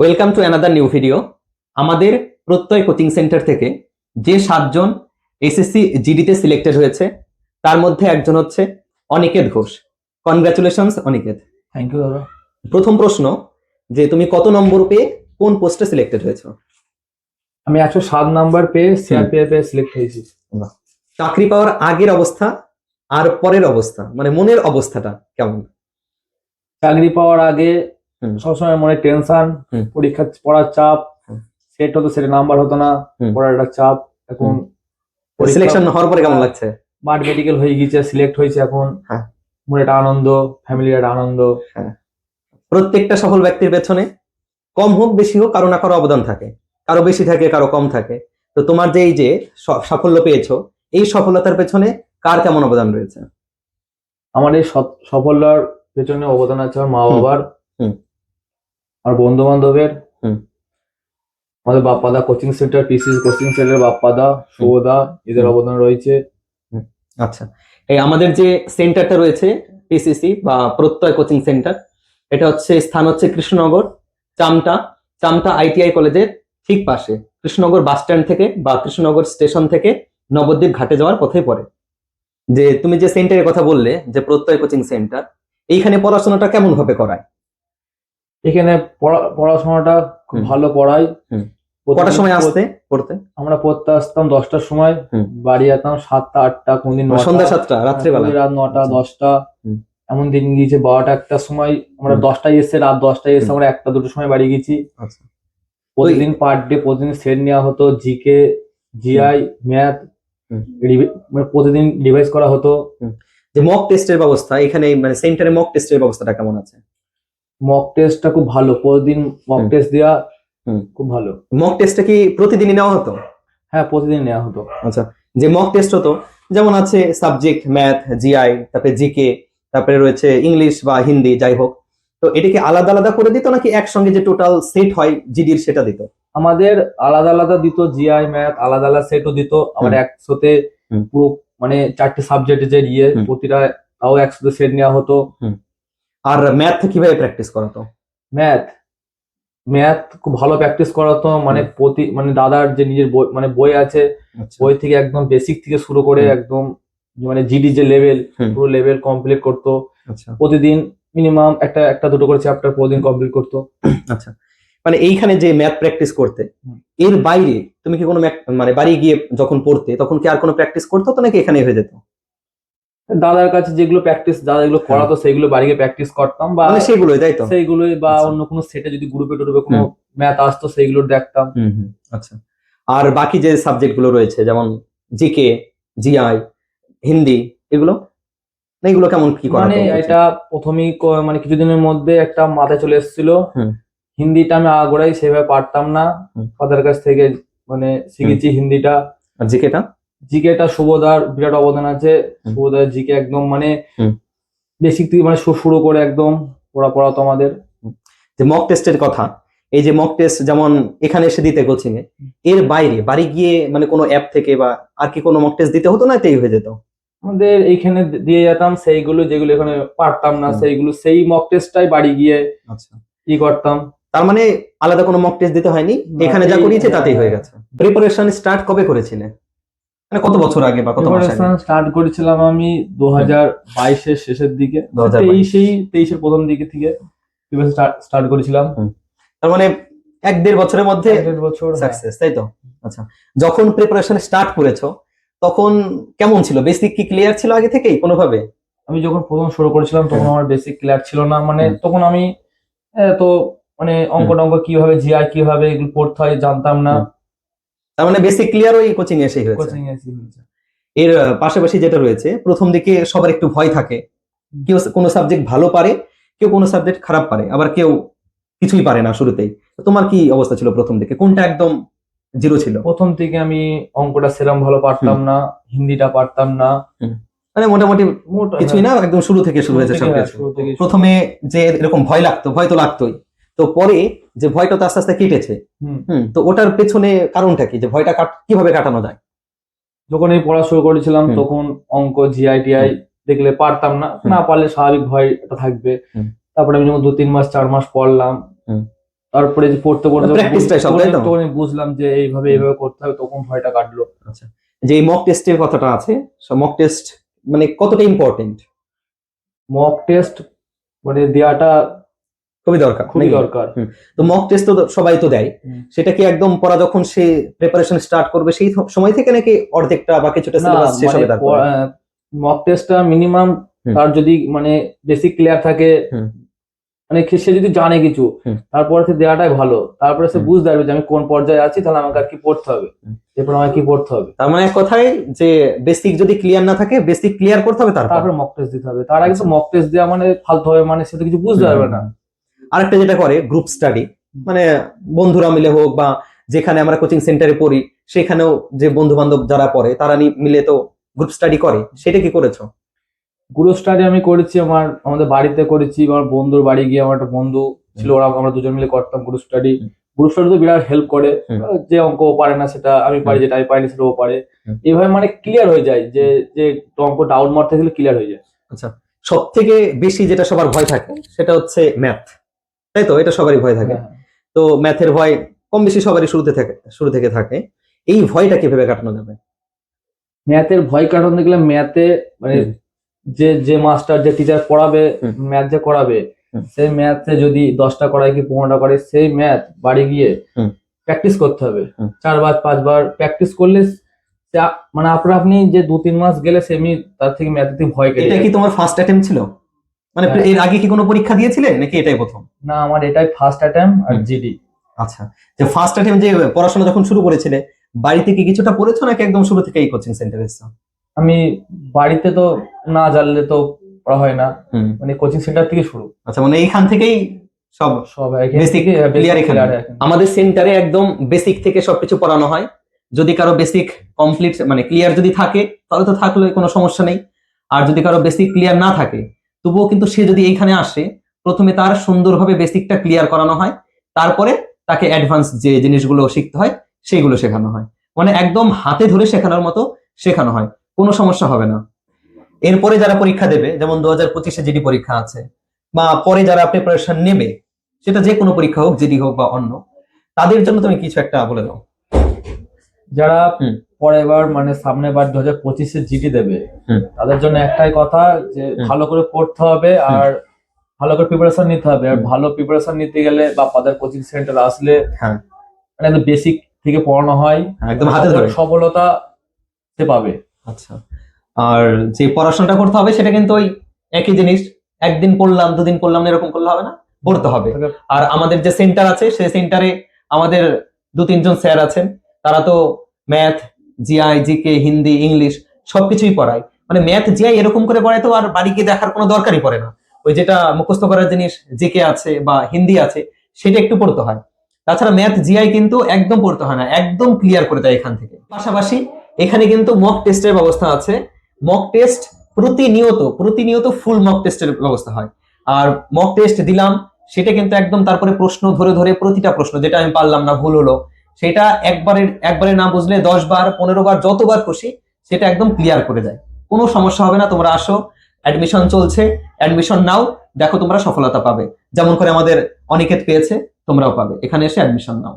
Welcome to another new video. আমাদের প্রত্যয় coaching centre থেকে যে 7 জন এসএসসি জিডিতে সিলেক্টেড হয়েছে তার মধ্যে একজন হচ্ছে Aniket Ghosh. Congratulations Aniket. Thank you দাদা। প্রথম প্রশ্ন, যে তুমি কত নম্বর পেয়ে কোন পোস্টে সিলেক্টেড হয়েছো? আমি 107 নাম্বার পেয়ে সিআরপিএফ এ সিলেক্ট হয়েছি। চাকরি পাওয়ার আগের অবস্থা আর পরের অবস্থা, মানে মনের অবস্থাটা কেমন? চাকরি পাওয়ার আগে সবসময় মনে টেনশন, পরীক্ষা পড়ার চাপ, সেট হতো সেটা নাম্বার হতো না, পড়ার একটা চাপ। এখন সিলেকশন হওয়ার পরে কেমন লাগছে? মাঠ মেডিকেল হয়ে গিয়েছে, সিলেক্ট হয়েছে, এখন মনে একটা আনন্দ, ফ্যামিলির একটা আনন্দ। প্রত্যেকটা সফল ব্যক্তির পেছনে কম হোক বেশি হোক কারো না কারো অবদান থাকে, কারো বেশি থাকে কারো কম থাকে। তো তোমার যে এই যে সাফল্য পেয়েছো, এই সফলতার পেছনে কার কেমন অবদান রয়েছে? আমার এই সাফল্যের পেছনে অবদান আছে আমার মা বাবার, আর বন্ধু বান্ধবের, আমাদের বাপ্পাদা কোচিং সেন্টার, পিসিস কোচিং সেন্টার, বাপ্পাদা, শুভদা, এদের অবদান রয়েছে। আচ্ছা, এই আমাদের যে সেন্টারটা রয়েছে পিসিসি বা প্রত্যয় কোচিং সেন্টার, এটা হচ্ছে স্থান হচ্ছে কৃষ্ণনগর চামটা আইটিআই কলেজের ঠিক পাশে, কৃষ্ণনগর বাস স্ট্যান্ড থেকে বা কৃষ্ণনগর স্টেশন থেকে নবদ্বীপ ঘাটে যাওয়ার পথে পড়ে। যে তুমি যে সেন্টারের কথা বললে যে প্রত্যয় কোচিং সেন্টার, এইখানে পড়াশোনাটা কেমন ভাবে করায়? এখানে পড়াশোনাটা খুব ভালো পড়ায়। কটার সময় আসতে পড়তে? আমরা পড়তে আসতাম 10টার সময়, বাড়ি যেতাম 7টা 8টা, কোনদিন সন্ধ্যা 7টা, রাত্রেবেলা রাত 9টা 10টা, এমন দিন গিয়েছে 12টা 1টার সময় আমরা 10টায় এসে, রাত 10টায় এসে আমরা 1টা 2টোর সময় বাড়ি গেছি। প্রতিদিন পার ডে প্রতিদিন সেট নেওয়া হতো, জিকে, জিআই, ম্যাথ প্রতিদিন রিভাইজ করা হতো। যে মক টেস্টের ব্যবস্থা এখানে, মানে সেন্টারে মক টেস্টের ব্যবস্থাটা কেমন আছে? মক টেস্টটা খুব ভালো, প্রতিদিন মক টেস্ট দেওয়া খুব ভালো। মক টেস্টটা কি প্রতিদিনই নেওয়া হতো? হ্যাঁ, প্রতিদিন নেওয়া হতো। আচ্ছা, যে মক টেস্ট হতো যেমন আছে সাবজেক্ট ম্যাথ, জিআই, তারপরে জিকে, তারপরে রয়েছে ইংলিশ বা হিন্দি, যাই হোক, তো এটা কি আলাদা আলাদা করে দিত নাকি একসঙ্গে যে টোটাল সেট হয় জিডির সেটা দিত? আমাদের আলাদা আলাদা দিত, জিআই ম্যাথ আলাদা আলাদা সেটও দিত, আবার একসাথে পুরো মানে 4টে সাবজেক্টে যে প্রতিটা তাও একসাথে সেট নেওয়া হতো। আর ম্যাথ কিভাবে প্র্যাকটিস করাতো? ম্যাথ খুব ভালো প্র্যাকটিস করাতো, মানে দাদার যে নিজের বই, মানে বই আছে, বই থেকে একদম বেসিক থেকে শুরু করে একদম মানে জিডি যে লেভেল, পুরো লেভেল কমপ্লিট করতো। প্রতিদিন মিনিমাম একটা দুটো করে চ্যাপ্টার প্রতিদিন কমপ্লিট করতো। আচ্ছা, মানে এইখানে যে ম্যাথ প্র্যাকটিস করতে, এর বাইরে তুমি কি কোনো মানে বাড়ি গিয়ে যখন পড়তে তখন কি আর কোনো প্র্যাকটিস করতে হতো নাকি এখানেই হয়ে যেত? দাদার কাছে যেগুলো প্র্যাকটিস দাদা যেগুলো করাতো সেইগুলো বাড়িতে প্র্যাকটিস করতাম, বা সেগুলোই, তাই তো? সেইগুলোই, বা অন্য কোনো সেটে যদি গ্রুপে টুরুপে কোনো ম্যাথ আসতো সেইগুলো দেখতাম। আচ্ছা, আর বাকি যে সাবজেক্ট গুলো রয়েছে যেমন জিকে, জিআই, হিন্দি, এগুলো কেমন কি করা? মানে এটা প্রথমেই মানে কিছুদিনের মধ্যে একটা মাথায় চলে এসেছিল। হিন্দিটা আমি আগাগোড়াই সেভাবে পারতাম না, ফাদার কাছ থেকে মানে শিখেছি হিন্দিটা। আর জিকেটা শুভদার বিরাট অবদান আছে। শুভদার জিকে একদম মানে বেসিক থেকে মানে শুরু করে একদম পড়াতো আমাদের। যে মক টেস্টের কথা, এই যে মক টেস্ট যেমন এখানে এসে দিতে কোচিং এ, এর বাইরে বাড়ি গিয়ে মানে কোনো অ্যাপ থেকে বা আর কি কোনো মক টেস্ট দিতে হতো না এটাই হয়ে যেত? আমাদের এইখানে দিয়ে যেতাম সেইগুলো, যেগুলো এখানে পারতাম না সেইগুলো সেই মক টেস্টটাই বাড়ি গিয়ে কি করতাম। তার মানে আলাদা কোনো মক টেস্ট দিতে হয়নি, এখানে যা করিয়েছে তাতেই হয়ে গেছে। প্রিপারেশন স্টার্ট কবে করেছিলে, মানে কত বছর আগে বা কত মাস আগে? স্টার্ট করেছিলাম আমি 2022-এর শেষের দিকে, 23-এর প্রথম দিকে থেকে স্টার্ট করেছিলাম। তার মানে 1-1.5 বছরের মধ্যে সাকসেস, তাই তো? আচ্ছা, যখন প্রিপারেশন স্টার্ট করেছো তখন কেমন ছিল? বেসিক কি ক্লিয়ার ছিল আগে থেকেই কোনোভাবে? আমি যখন প্রথম শুরু করেছিলাম তখন আমার বেসিক ক্লিয়ার ছিল না, মানে তখন আমি তো মানে অঙ্ক কিভাবে, জিআই কিভাবে এগুলো পড়তে হয় জানতাম না। তার মানে বেসিক ক্লিয়ার ওই কোচিং এসেই হয়েছে। এর পাশাপাশি যেটা রয়েছে, প্রথম দিকে সবার একটু ভয় থাকে, কেউ কোনো সাবজেক্ট ভালো পারে, কেউ কোনো সাবজেক্ট খারাপ পারে, আবার কেউ কিছুই পারে না শুরুতেই। তোমার কি অবস্থা ছিল প্রথম দিকে, কোনটা একদম জিরো ছিল? প্রথম দিকে আমি অঙ্কটা সেরকম ভালো পারতাম না, হিন্দিটা পারতাম না, মানে মোটামুটি কিছুই না, একদম শুরু থেকে শুরু হয়েছে সবকিছু। প্রথমে যে এরকম ভয় লাগতো, ভয় তো লাগতোই, তো পরে যে ভয়টা তো আস্তে আস্তে কেটেছে, তো ওটার পেছনে কারণটা কি, যে ভয়টা কিভাবে কাটানো যায়? যখন এই পড়া শুরু করেছিলাম তখন অঙ্ক, জিআই টিআই দেখলে পারতাম না পারলে স্বাভাবিক ভয়টা থাকবে। তারপরে আমি যখন 2-3 মাস 4 মাস পড়লাম, তারপরে যে পড়তে পড়তে প্র্যাকটিসটাই সব, তাই তো? তখন আমি বুঝলাম যে এইভাবে করতে হবে, তখন ভয়টা কাটলো। আচ্ছা, যে মক টেস্টের কথাটা আছে, মক টেস্ট মানে কতটা ইম্পর্টেন্ট? মক টেস্ট মানে দেওয়াটা খুবই দরকার, খুবই নাকি? দরকার। তো মক টেস্ট তো সবাই তো দেয়, সেটা কি একদম পড়া যখন সে প্রিপারেশন স্টার্ট করবে সেই সময় থেকে, নাকি অর্ধেকটা বা কিছুটা না সিলেবাস শেষ মানে হবে তারপরে? মক টেস্টটা মিনিমাম হুম। তার যদি মানে বেসিক ক্লিয়ার থাকে, হুম। মানে সে যদি জানে কিছু, হুম। তারপরে সে দেওয়াটাই ভালো। তারপরে সে হুম। বুঝতে পারবে যে আমি কোন পর্যায়ে আছি, তাহলে আমাকে আর কি পড়তে হবে, হুম। এরপর আমাকে কি পড়তে হবে। তার মানে এক কথায় যে বেসিক যদি ক্লিয়ার না থাকে, বেসিক ক্লিয়ার করতে হবে তারপর। তারপর মক টেস্ট দিতে হবে। তার আগে তো আচ্ছা। মক টেস্ট দেওয়া মানে ফালতু হবে, মানে সে তো কিছু বুঝতে পারবে না। আরেকটা যেটা করে গ্রুপ স্টাডি, মানে বন্ধুরা মিলে হোক বা যেখানে আমরা কোচিং সেন্টারে পড়ি সেখানেও যে বন্ধু বান্ধব যারা পড়ে তারা মিলে তো গ্রুপ স্টাডি করে, সেটা কি করেছো? গ্রুপ স্টাডি আমি করেছি, আমাদের বাড়িতে করেছি, আমার বন্ধুর বাড়ি গিয়ে, আমার একটা বন্ধু ছিল, ওরা আমরা দুজন মিলে করতাম গ্রুপ স্টাডি। গ্রুপ স্টাডি তো বিরাট হেল্প করে। যে অঙ্ক ও পারে না সেটা আমি পারি, যেটা আমি পারি না সেটা ও পারে, এইভাবে মানে ক্লিয়ার হয়ে যায়, যে যে অঙ্ক ডাউট মারতে গেলে ক্লিয়ার হয়ে যায়। আচ্ছা, সব থেকে বেশি যেটা সবার ভয় থাকে সেটা হচ্ছে ম্যাথ, তাই তো? এটা সবারই ভয় থাকে। তো ম্যাথের ভয় কম বেশি সবারই শুরু থেকে থাকে। এই ভয়টা কিভাবে কাটানো যাবে? ম্যাথের ভয় কাটাতে গেলে ম্যাথে মানে যে যে মাস্টার যে টিচার পড়াবে, ম্যাথ যে করাবে, সেই ম্যাথে যদি 10টা করায় কি 15টা করে, সেই ম্যাথ বাড়ি গিয়ে প্র্যাকটিস করতে হবে। 4 বার 5 বার প্র্যাকটিস করলে মানে আপনি যে 2-3 মাস গেলে সেমনি তার থেকে ম্যাথের থেকে ভয় কেটে এটা যাবে। কি তোমার ফার্স্ট অ্যাটেম্প ছিল? মানে এর আগে কি কোনো পরীক্ষা দিয়েছিলে নাকি এটাই প্রথম? না, আমার এটাই ফার্স্ট অ্যাটেম্প আর জিডি। আচ্ছা, যে ফার্স্ট অ্যাটেম্প যে পড়াশোনা যখন শুরু করেছিলে, বাড়িতে কি কিছুটা পড়েছো নাকি একদম শুরু থেকেই কোচিং সেন্টারে এসেছো? আমি বাড়িতে তো না জানলে তো পড়া হয় না, মানে কোচিং সেন্টার থেকে শুরু। আচ্ছা, মানে এইখান থেকেই সব সব বেসিক ক্লিয়ার এখানে। আমাদের সেন্টারে একদম বেসিক থেকে সবকিছু পড়ানো হয়। যদি কারো বেসিক কমপ্লিট মানে ক্লিয়ার যদি থাকে তাহলে তো থাকলে কোনো সমস্যা নেই, আর যদি কারো বেসিক ক্লিয়ার না থাকে তবুও কিন্তু সে যদি এইখানে আসে, প্রথমে তার সুন্দরভাবে বেসিকটা ক্লিয়ার করানো হয়, তারপরে তাকে অ্যাডভান্স যে জিনিসগুলো শিখতে হয় সেইগুলো শেখানো হয়। মানে একদম হাতে ধরে শেখানোর মতো শেখানো হয়, কোনো সমস্যা হবে না। এরপরে যারা পরীক্ষা দেবে, যেমন 2025-এ জিডি পরীক্ষা আছে, বা পরে যারা প্রিপারেশন নেবে, সেটা যে কোনো পরীক্ষা হোক, জিডি হোক বা অন্য, তাদের জন্য তুমি কিছু একটা বলে দাও। যারা পরের বার মানে সামনের বার 2025-এ জিডি দেবে, তাদের জন্য একটাই কথা, যে ভালো করে পড়তে হবে আর ভালো করে প্রিপারেশন নিতে হবে। আর ভালো প্রিপারেশন নিতে গেলে বা পাদার কোচিং সেন্টার আসলে মানে একদম বেসিক থেকে পড়ানো হয়, একদম হাতে ধরে সফলতা সে পাবে। আচ্ছা, আর যে পড়াশোনাটা করতে হবে সেটা কিন্তু ওই একই জিনিস, একদিন পড়লাম 2 দিন পড়লাম এরকম করলে হবে না, পড়তে হবে। আর আমাদের যে সেন্টার আছে সেই সেন্টারে আমাদের 2-3 জন স্যার আছেন, তারা তো math, GI, GK, Hindi, English সবকিছুই পড়ায়। মানে ম্যাথ, জিআই এরকম করে পড়ায় তো আর বাড়ি গিয়ে দেখার কোনো দরকারই পড়ে না। ওই যেটা মুখস্থ করার জিনিস জিকে আছে বা হিন্দি আছে সেটা একটু পড়তে হয়, তাছাড়া ম্যাথ, জিআই কিন্তু একদম পড়তে হয় না, একদম ক্লিয়ার করে দেয় এখান থেকে। পাশাপাশি এখানে কিন্তু মক টেস্টের ব্যবস্থা আছে। মক টেস্ট প্রতিনিয়ত ফুল মক টেস্টের ব্যবস্থা হয়। আর মক টেস্ট দিলাম সেটা কিন্তু একদম তারপরে প্রশ্ন ধরে ধরে প্রতিটা প্রশ্ন যেটা আমি পারলাম না, ভুল হলো, সেটা একবারে না বুঝলে 10 বার 15 বার যতবার খুশি সেটা একদম ক্লিয়ার করে দেয়। কোনো সমস্যা হবে না, তোমরা আসো, অ্যাডমিশন চলছে, অ্যাডমিশন নাও, দেখো তোমরা সফলতা পাবে, যেমন করে আমাদের অনিকেত পেয়েছে, তোমরাও পাবে। এখানে এসে অ্যাডমিশন নাও।